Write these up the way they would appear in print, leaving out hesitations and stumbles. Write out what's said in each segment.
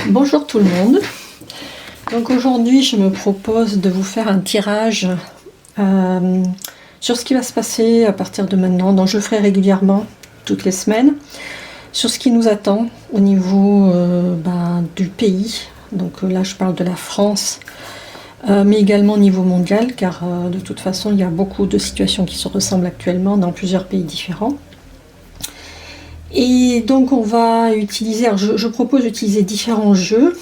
Bonjour tout le monde. Donc aujourd'hui je me propose de vous faire un tirage sur ce qui va se passer à partir de maintenant. Donc je le ferai régulièrement toutes les semaines sur ce qui nous attend au niveau du pays. Donc là je parle de la France, mais également au niveau mondial, car de toute façon il y a beaucoup de situations qui se ressemblent actuellement dans plusieurs pays différents. Et donc on va utiliser, alors je propose d'utiliser différents jeux.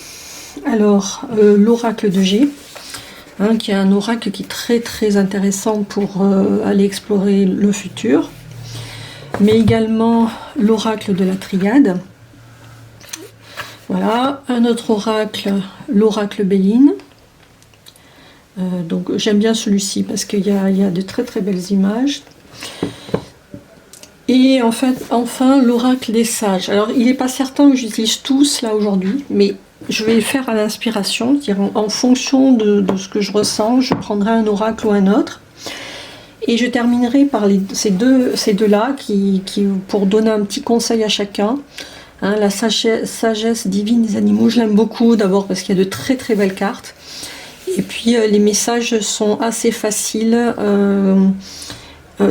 Alors l'oracle de G, qui est un oracle qui est très intéressant pour aller explorer le futur, mais également l'oracle de la Triade. Voilà, un autre oracle, l'oracle Béline. Donc j'aime bien celui-ci parce qu'il y a de très belles images. Et en fait, enfin, l'oracle des sages. Alors, il n'est pas certain que j'utilise tous là aujourd'hui, mais je vais faire à l'inspiration, en fonction de ce que je ressens, je prendrai un oracle ou un autre. Et je terminerai par ces deux-là qui, pour donner un petit conseil à chacun. La sagesse divine des animaux, je l'aime beaucoup, d'abord parce qu'il y a de très belles cartes. Et puis, les messages sont assez faciles.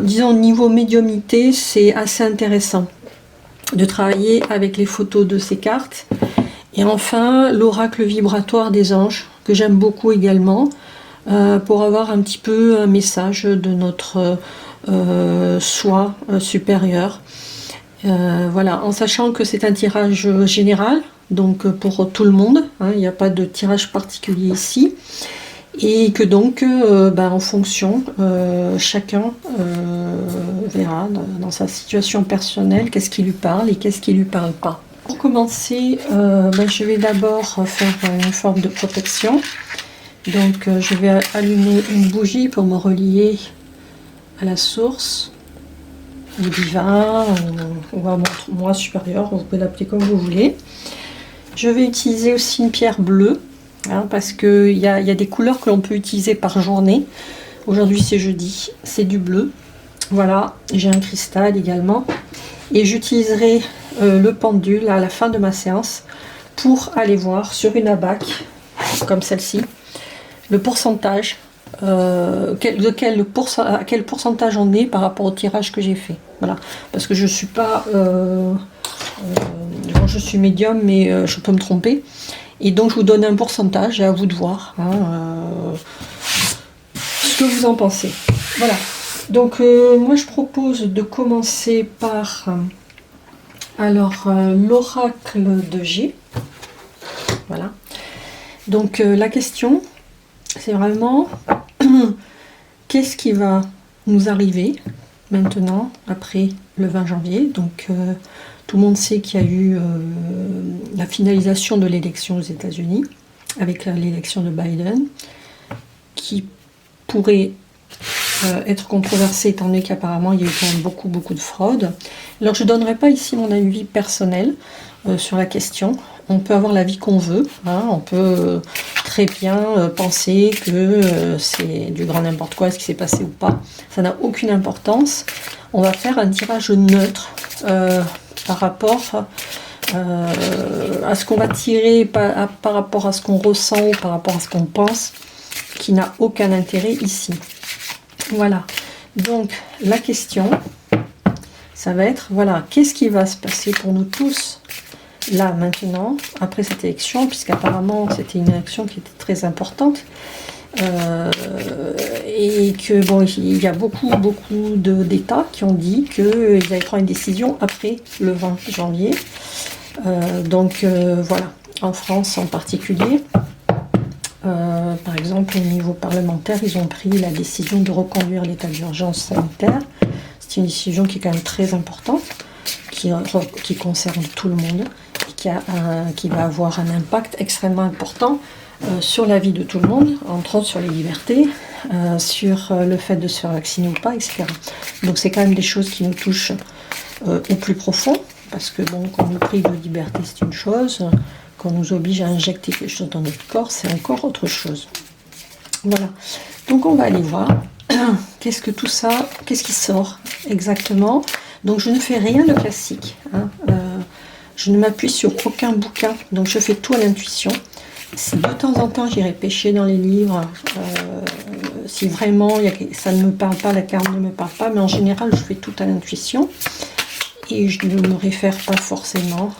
Disons au niveau médiumnité, c'est assez intéressant de travailler avec les photos de ces cartes. Et enfin, l'oracle vibratoire des anges, que j'aime beaucoup également, pour avoir un petit peu un message de notre soi supérieur. Voilà, en sachant que c'est un tirage général, donc pour tout le monde, il n'y a pas de tirage particulier ici. Et que donc, en fonction, chacun verra dans sa situation personnelle qu'est-ce qui lui parle et qu'est-ce qui lui parle pas. Pour commencer, je vais d'abord faire une forme de protection. Donc je vais allumer une bougie pour me relier à la source, au divin, ou à mon moi supérieur, vous pouvez l'appeler comme vous voulez. Je vais utiliser aussi une pierre bleue. Parce qu'il y a des couleurs que l'on peut utiliser par journée. Aujourd'hui c'est jeudi, c'est du bleu. Voilà, j'ai un cristal également. Et j'utiliserai le pendule à la fin de ma séance pour aller voir sur une abaque, comme celle-ci, le pourcentage, à quel pourcentage on est par rapport au tirage que j'ai fait. Voilà, parce que je suis pas... je suis médium, mais je peux me tromper. Et donc je vous donne un pourcentage et à vous de voir ce que vous en pensez. Voilà. Donc moi je propose de commencer par l'oracle de G. Voilà. Donc la question, c'est vraiment qu'est-ce qui va nous arriver maintenant après le 20 janvier. Donc tout le monde sait qu'il y a eu la finalisation de l'élection aux États-Unis avec l'élection de Biden, qui pourrait être controversée étant donné qu'apparemment il y a eu quand même beaucoup de fraude. Alors je ne donnerai pas ici mon avis personnel sur la question. On peut avoir l'avis qu'on veut, on peut très bien penser que c'est du grand n'importe quoi ce qui s'est passé ou pas. Ça n'a aucune importance. On va faire un tirage neutre par rapport à ce qu'on va tirer, par rapport à ce qu'on ressent ou par rapport à ce qu'on pense, qui n'a aucun intérêt ici. Voilà. Donc la question, ça va être, voilà, qu'est-ce qui va se passer pour nous tous là maintenant, après cette élection, puisqu'apparemment c'était une élection qui était très importante. Et que bon, il y a beaucoup d'États qui ont dit qu'ils allaient prendre une décision après le 20 janvier. Voilà, en France en particulier, par exemple au niveau parlementaire, ils ont pris la décision de reconduire l'état d'urgence sanitaire. C'est une décision qui est quand même très importante, qui concerne tout le monde et qui va avoir un impact extrêmement important sur la vie de tout le monde, entre autres sur les libertés, sur le fait de se faire vacciner ou pas, etc. Donc c'est quand même des choses qui nous touchent au plus profond, parce que bon, qu'on nous prive de liberté c'est une chose, qu'on nous oblige à injecter quelque chose dans notre corps c'est encore autre chose. Voilà, donc on va aller voir qu'est-ce qui sort exactement. Donc je ne fais rien de classique, Je ne m'appuie sur aucun bouquin, donc je fais tout à l'intuition. De temps en temps, j'irai pêcher dans les livres, si vraiment ça ne me parle pas, la carte ne me parle pas, mais en général, je fais tout à l'intuition. Et je ne me réfère pas forcément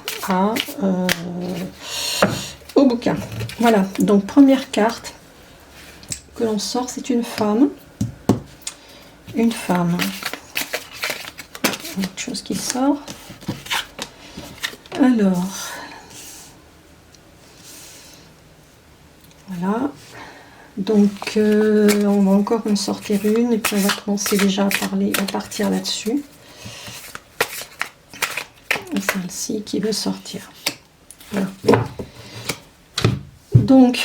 au bouquin. Voilà, donc première carte que l'on sort, c'est une femme. Une femme. Autre chose qui sort. Alors, voilà. Donc, on va encore en sortir une et puis on va commencer déjà à partir là-dessus. Celle-ci qui veut sortir. Voilà. Donc,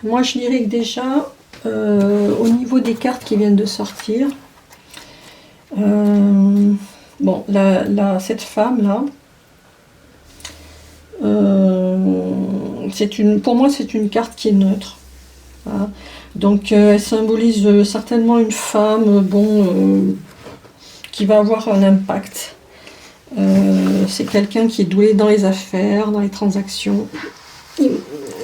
moi je dirais que déjà, au niveau des cartes qui viennent de sortir, bon, cette femme-là, pour moi c'est une carte qui est neutre. Voilà. Donc, elle symbolise certainement une femme, bon, qui va avoir un impact. C'est quelqu'un qui est doué dans les affaires, dans les transactions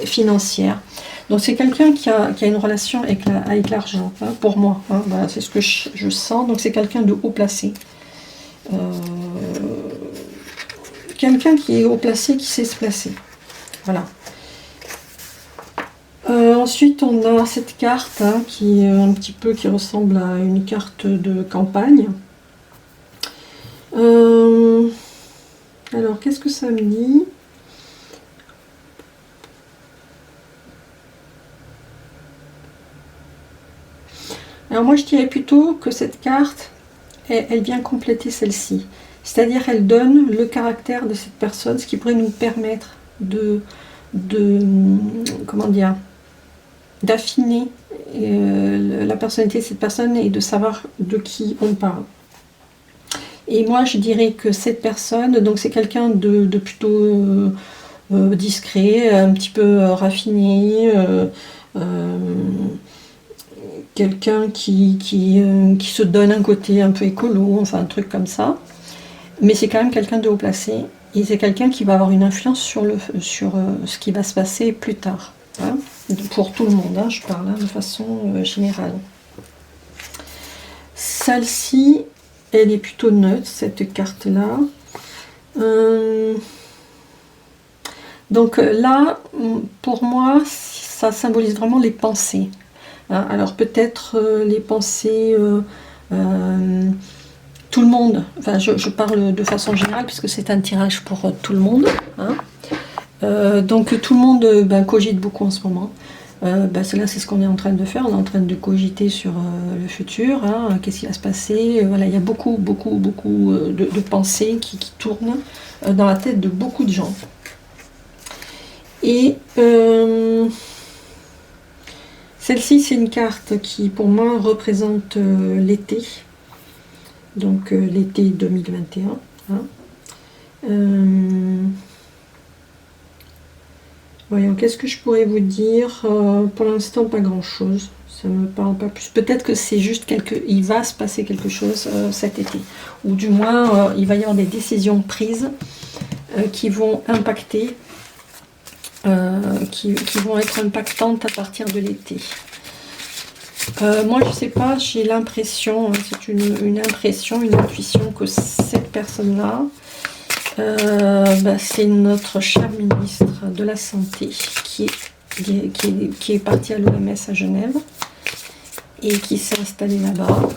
financières. Donc c'est quelqu'un qui a une relation avec l'argent, hein, pour moi. Hein, voilà, c'est ce que je sens. Donc c'est quelqu'un de haut placé. Quelqu'un qui est haut placé, qui sait se placer. Voilà. Ensuite, on a cette carte, hein, qui est un petit peu qui ressemble à une carte de campagne. Alors, qu'est-ce que ça me dit? Alors moi, je dirais plutôt que cette carte, elle vient compléter celle-ci. C'est-à-dire, elle donne le caractère de cette personne, ce qui pourrait nous permettre comment dire, d'affiner la personnalité de cette personne et de savoir de qui on parle. Et moi, je dirais que cette personne, donc c'est quelqu'un de plutôt discret, un petit peu raffiné, quelqu'un qui se donne un côté un peu écolo, enfin un truc comme ça. Mais c'est quand même quelqu'un de haut placé. Et c'est quelqu'un qui va avoir une influence sur ce qui va se passer plus tard. Hein, pour tout le monde, hein, je parle, hein, de façon générale. Celle-ci, elle est plutôt neutre, cette carte-là. Donc là, pour moi, ça symbolise vraiment les pensées. Hein, alors peut-être les pensées, tout le monde, enfin je parle de façon générale puisque c'est un tirage pour tout le monde. Hein. Donc tout le monde cogite beaucoup en ce moment. Là, c'est ce qu'on est en train de faire. On est en train de cogiter sur le futur. Hein, qu'est-ce qui va se passer? Voilà, il y a beaucoup de pensées qui tournent dans la tête de beaucoup de gens. Et celle-ci, c'est une carte qui, pour moi, représente l'été. Donc l'été 2021. Hein. Voyons, qu'est-ce que je pourrais vous dire? Pour l'instant, pas grand-chose. Ça me parle pas plus. Peut-être que c'est juste il va se passer quelque chose cet été. Ou du moins, il va y avoir des décisions prises qui vont impacter, qui vont être impactantes à partir de l'été. Moi, je sais pas, j'ai l'impression, c'est une impression, une intuition que cette personne-là, c'est notre cher ministre de la Santé qui est parti à l'OMS à Genève et qui s'est installé là-bas.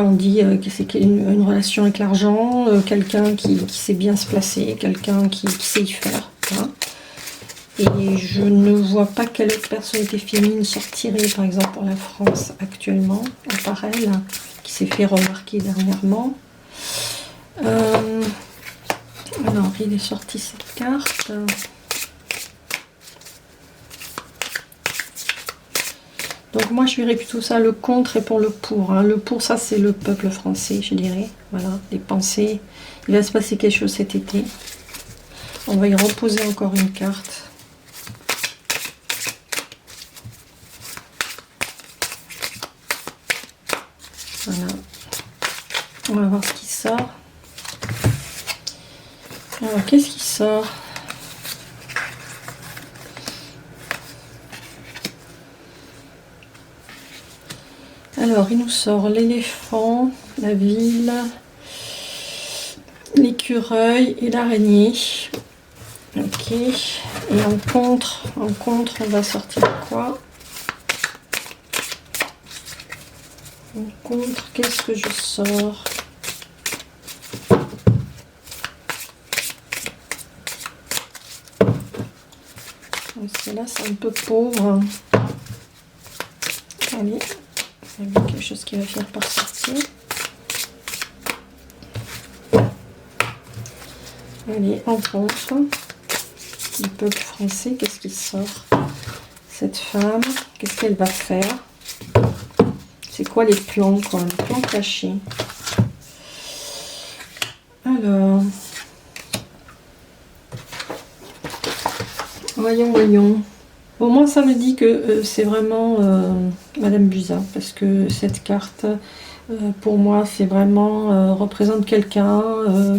On dit que c'est une relation avec l'argent, quelqu'un qui sait bien se placer, quelqu'un qui sait y faire. Hein. Et je ne vois pas quelle autre personnalité féminine sortirait, par exemple, pour la France actuellement, à part elle, qui s'est fait remarquer dernièrement. Alors, il est sorti cette carte. Donc moi, je verrais plutôt ça, le contre et pour le pour. Hein. Le pour, ça, c'est le peuple français, je dirais. Voilà, les pensées. Il va se passer quelque chose cet été. On va y reposer encore une carte. Voilà. On va voir ce qui sort. Alors, qu'est-ce qui sort? Alors, il nous sort l'éléphant, la ville, l'écureuil et l'araignée. Ok. Et en contre, on va sortir quoi? En contre, qu'est-ce que je sors? Là, c'est un peu pauvre. Allez, il y a quelque chose qui va finir par sortir. Allez, en contre, le peuple français, qu'est-ce qui sort? Cette femme, qu'est-ce qu'elle va faire? C'est quoi les plans, quoi? Les plans cachés. Alors, voyons. Bon, moi, ça me dit que c'est vraiment Madame Buzyn, parce que cette carte, pour moi, c'est vraiment représente quelqu'un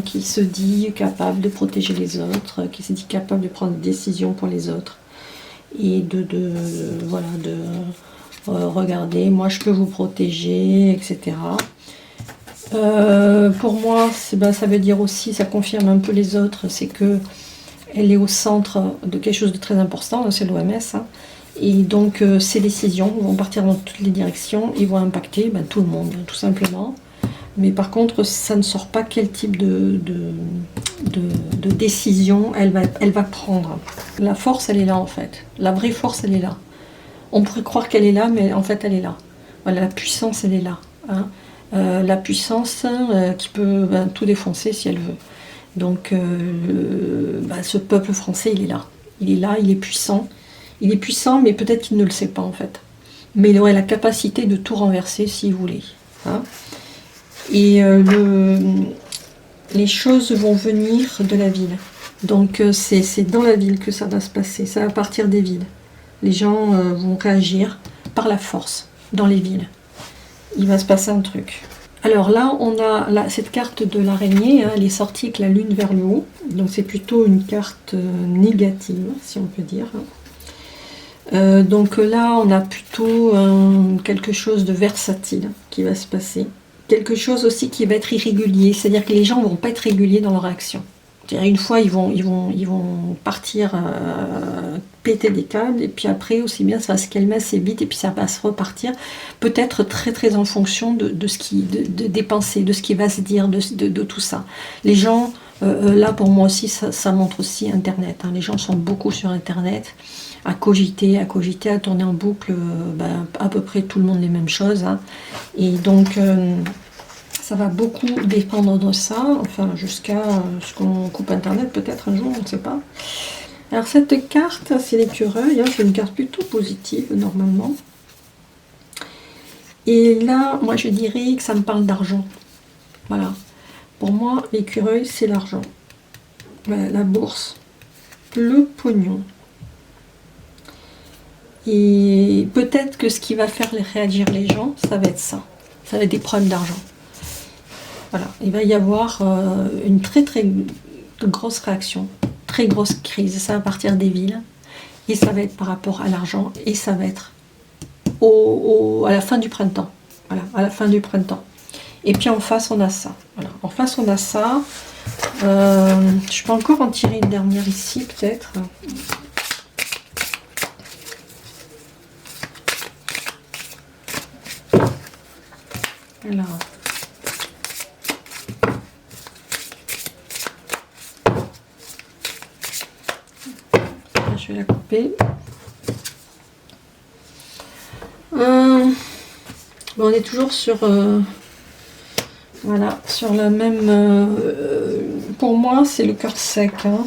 qui se dit capable de protéger les autres, qui se dit capable de prendre des décisions pour les autres, et voilà, regarder, moi, je peux vous protéger, etc. Pour moi, ça veut dire aussi, ça confirme un peu les autres, c'est que elle est au centre de quelque chose de très important, c'est l'OMS, hein, et donc ces décisions vont partir dans toutes les directions et vont impacter tout le monde, tout simplement. Mais par contre, ça ne sort pas quel type de décision elle va prendre. La force, elle est là en fait. La vraie force, elle est là. On pourrait croire qu'elle est là, mais en fait, elle est là. Voilà, la puissance, elle est là. Hein. La puissance qui peut tout défoncer si elle veut. Donc, ce peuple français, il est là. Il est là, il est puissant. Il est puissant, mais peut-être qu'il ne le sait pas, en fait. Mais il aurait la capacité de tout renverser s'il voulait. Hein. Et les choses vont venir de la ville. Donc, c'est dans la ville que ça va se passer. Ça va partir des villes. Les gens vont réagir par la force dans les villes. Il va se passer un truc. Alors là, on a cette carte de l'araignée, hein, elle est sortie avec la lune vers le haut. Donc c'est plutôt une carte négative, si on peut dire. Donc là, on a plutôt quelque chose de versatile qui va se passer. Quelque chose aussi qui va être irrégulier, c'est-à-dire que les gens ne vont pas être réguliers dans leur action. C'est-à-dire une fois, ils vont partir péter des câbles, et puis après, aussi bien, ça va se calmer assez vite, et puis ça va se repartir, peut-être très très en fonction des pensées, de ce qui va se dire, de tout ça. Les gens, là pour moi aussi, ça montre aussi Internet. Hein. Les gens sont beaucoup sur Internet, à cogiter, à tourner en boucle, à peu près tout le monde les mêmes choses. Hein. Et donc... ça va beaucoup dépendre de ça, enfin jusqu'à ce qu'on coupe Internet peut-être un jour, on ne sait pas. Alors cette carte, c'est l'écureuil, hein, c'est une carte plutôt positive normalement. Et là, moi je dirais que ça me parle d'argent. Voilà. Pour moi, l'écureuil, c'est l'argent. Voilà, la bourse, le pognon. Et peut-être que ce qui va faire réagir les gens, ça va être ça. Ça va être des problèmes d'argent. Voilà, il va y avoir une très très grosse réaction, très grosse crise. Ça va partir des villes et ça va être par rapport à l'argent et ça va être à la fin du printemps. Voilà, à la fin du printemps. Et puis en face, on a ça. Voilà, en face, on a ça. Je peux encore en tirer une dernière ici, peut-être. Alors. Je vais la couper. On est toujours sur voilà, sur la même pour moi c'est le cœur sec, hein.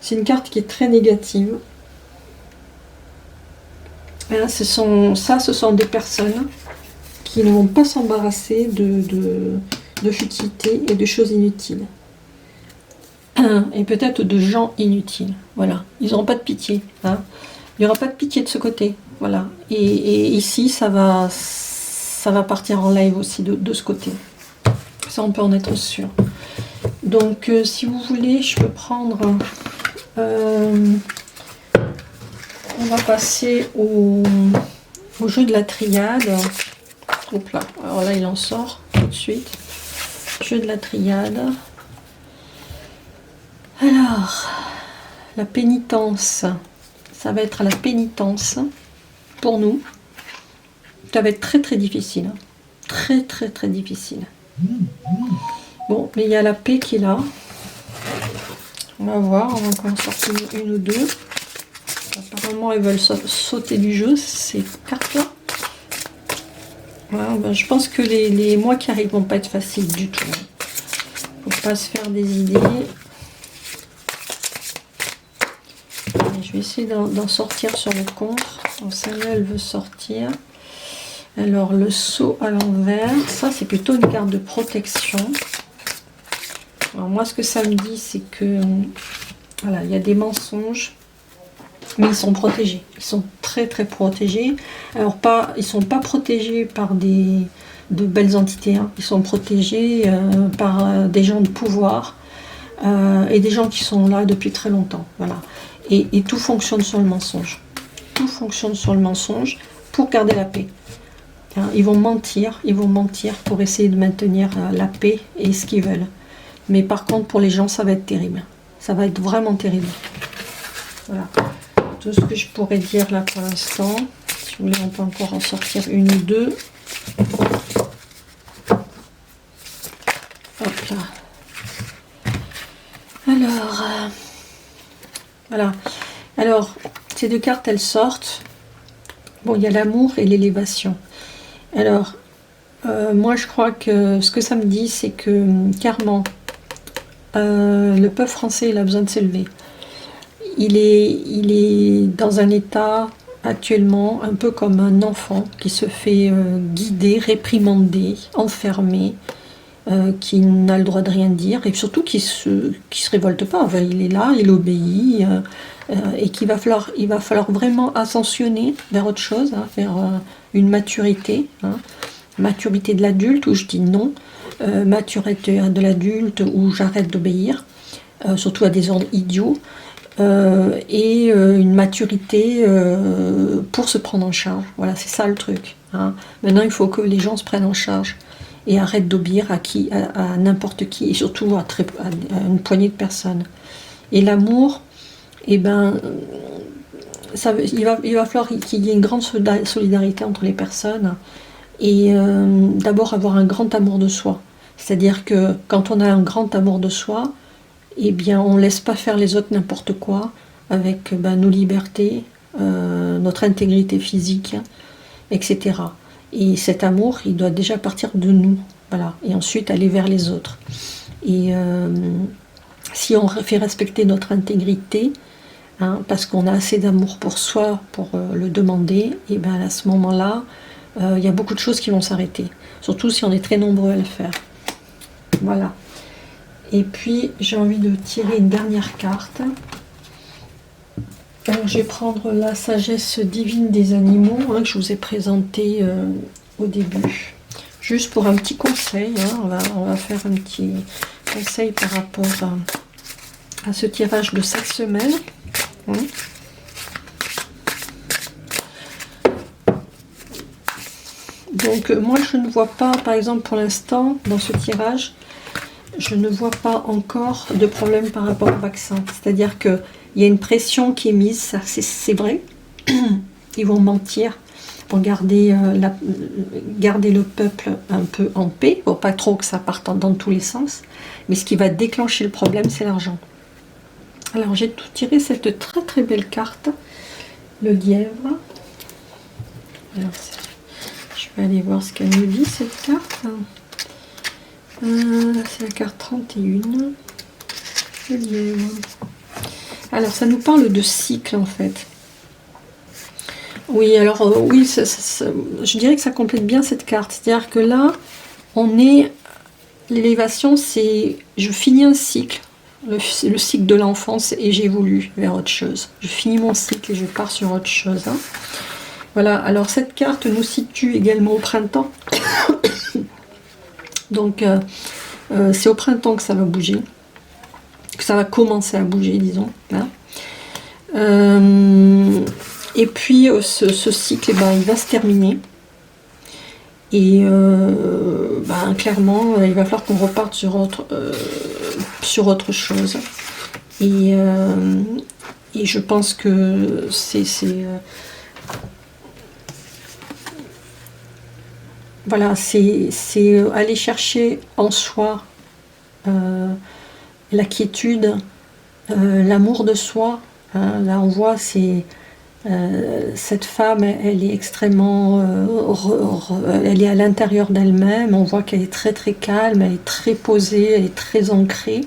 C'est une carte qui est très négative. Hein, ce sont des personnes qui ne vont pas s'embarrasser de futilités et de choses inutiles. Et peut-être de gens inutiles. Voilà, ils n'auront pas de pitié. Hein. Il n'y aura pas de pitié de ce côté. Voilà. Et ici, ça va partir en live aussi de ce côté. Ça, on peut en être sûr. Donc, si vous voulez, je peux prendre... on va passer au jeu de la triade. Hop là, alors là, il en sort tout de suite. Jeu de la triade. Alors, la pénitence. Ça va être la pénitence pour nous. Ça va être très très difficile. Hein. Très très très difficile. Bon, mais il y a la paix qui est là. On va voir, on va encore en sortir une ou deux. Apparemment, elles veulent sauter du jeu, ces cartes-là. Voilà, ben, je pense que les mois qui arrivent vont pas être faciles du tout. Faut pas se faire des idées. Allez, je vais essayer d'en sortir sur le contre. Donc, celle-là, elle veut sortir. Alors, le saut à l'envers, ça, c'est plutôt une carte de protection. Alors, moi, ce que ça me dit, c'est que, voilà, il y a des mensonges. Mais ils sont protégés, ils sont très très protégés. Alors ils sont pas protégés par de belles entités, hein. Ils sont protégés par des gens de pouvoir et des gens qui sont là depuis très longtemps. Voilà. Et tout fonctionne sur le mensonge. Tout fonctionne sur le mensonge pour garder la paix. Hein, ils vont mentir pour essayer de maintenir la paix et ce qu'ils veulent. Mais par contre pour les gens ça va être terrible. Ça va être vraiment terrible. Voilà. Tout ce que je pourrais dire là pour l'instant. Si vous voulez, on peut encore en sortir une ou deux. Hop là. Alors, voilà. Alors, ces deux cartes, elles sortent. Bon, il y a l'amour et l'élévation. Alors, moi, je crois que ce que ça me dit, c'est que, clairement, le peuple français, il a besoin de s'élever. Il est dans un état actuellement un peu comme un enfant qui se fait guider, réprimander, enfermer, qui n'a le droit de rien dire et surtout qui se révolte pas. Enfin, il est là, il obéit et qu'il va falloir vraiment ascensionner vers autre chose, hein, vers une maturité, hein, maturité de l'adulte où je dis non, maturité de l'adulte où j'arrête d'obéir, surtout à des ordres idiots. Et une maturité pour se prendre en charge. Voilà, c'est ça le truc. Hein. Maintenant, il faut que les gens se prennent en charge et arrêtent d'obéir à n'importe qui, et surtout à une poignée de personnes. Et l'amour, eh ben, il va falloir qu'il y ait une grande solidarité entre les personnes et d'abord avoir un grand amour de soi. C'est-à-dire que quand on a un grand amour de soi, eh bien, on ne laisse pas faire les autres n'importe quoi avec nos libertés, notre intégrité physique, etc. Et cet amour, il doit déjà partir de nous, voilà, et ensuite aller vers les autres. Et si on fait respecter notre intégrité, hein, parce qu'on a assez d'amour pour soi pour le demander, et bien à ce moment-là, il y a beaucoup de choses qui vont s'arrêter, surtout si on est très nombreux à le faire. Voilà. Et puis, j'ai envie de tirer une dernière carte. Alors, je vais prendre la sagesse divine des animaux, hein, que je vous ai présenté au début. Juste pour un petit conseil, hein, on va faire un petit conseil par rapport à ce tirage de cette semaine. Hein. Donc, moi, je ne vois pas, par exemple, pour l'instant, dans ce tirage, je ne vois pas encore de problème par rapport au vaccin. C'est-à-dire qu'il y a une pression qui est mise, ça c'est vrai. Ils vont mentir pour garder le peuple un peu en paix. Bon, pas trop que ça parte dans tous les sens. Mais ce qui va déclencher le problème, c'est l'argent. Alors, j'ai tout tiré cette très très belle carte, le lièvre. Alors, je vais aller voir ce qu'elle me dit, cette carte. C'est la carte 31. Le lièvre. Alors, ça nous parle de cycle, en fait. Oui, alors, oui, je dirais que ça complète bien cette carte. C'est-à-dire que là, l'élévation, c'est, je finis un cycle, le cycle de l'enfance, et j'évolue vers autre chose. Je finis mon cycle et je pars sur autre chose. Hein. Voilà, alors cette carte nous situe également au printemps. Donc, c'est au printemps que ça va bouger. que ça va commencer à bouger, disons. Hein. Et puis ce cycle, il va se terminer. Et clairement, il va falloir qu'on reparte sur autre chose. Et je pense que c'est voilà, c'est aller chercher en soi la quiétude, l'amour de soi. Hein. Là, on voit, cette femme, elle est extrêmement... elle est à l'intérieur d'elle-même. On voit qu'elle est très très calme, elle est très posée, elle est très ancrée.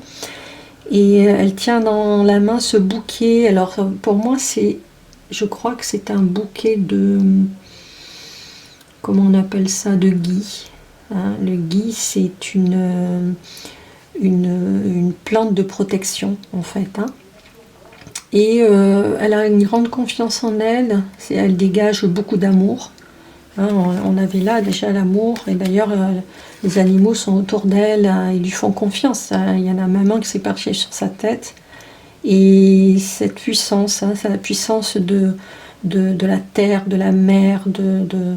Et elle tient dans la main ce bouquet. Alors, pour moi, je crois que c'est un bouquet de... Comment on appelle ça? De gui. Hein. Le gui, c'est une plante de protection, en fait. Hein. Et elle a une grande confiance en elle. Elle dégage beaucoup d'amour. Hein. On avait là déjà l'amour. Et d'ailleurs, les animaux sont autour d'elle. Ils lui font confiance. Hein. Il y en a même un qui s'est perché sur sa tête. Et cette puissance, hein, c'est la puissance de la terre, de la mer, de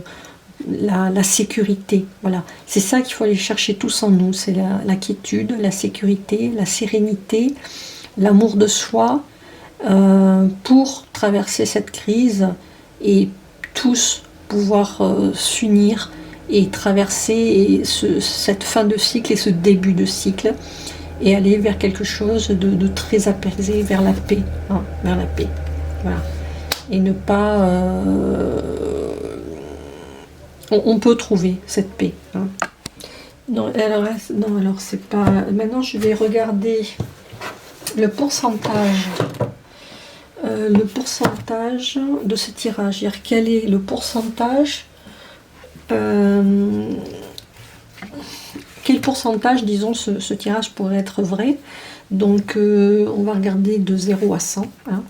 la sécurité. Voilà. C'est ça qu'il faut aller chercher tous en nous. C'est la quiétude, la sécurité, la sérénité, l'amour de soi pour traverser cette crise et tous pouvoir s'unir et traverser cette fin de cycle et ce début de cycle et aller vers quelque chose de très apaisé, vers la paix. Hein, vers la paix. Voilà. Et ne pas... on peut trouver cette paix. Hein. Non, alors c'est pas... Maintenant, je vais regarder le pourcentage. Le pourcentage de ce tirage. C'est-à-dire quel est le pourcentage... quel pourcentage, disons, ce tirage pourrait être vrai. Donc, on va regarder de 0 à 100. Hein.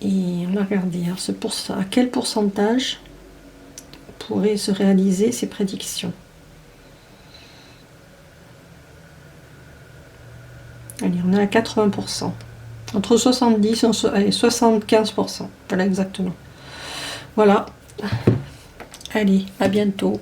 Et on va regarder à quel pourcentage pourrait se réaliser ces prédictions. Allez, on est à 80%. Entre 70 et 75%. Voilà, exactement. Voilà. Allez, à bientôt.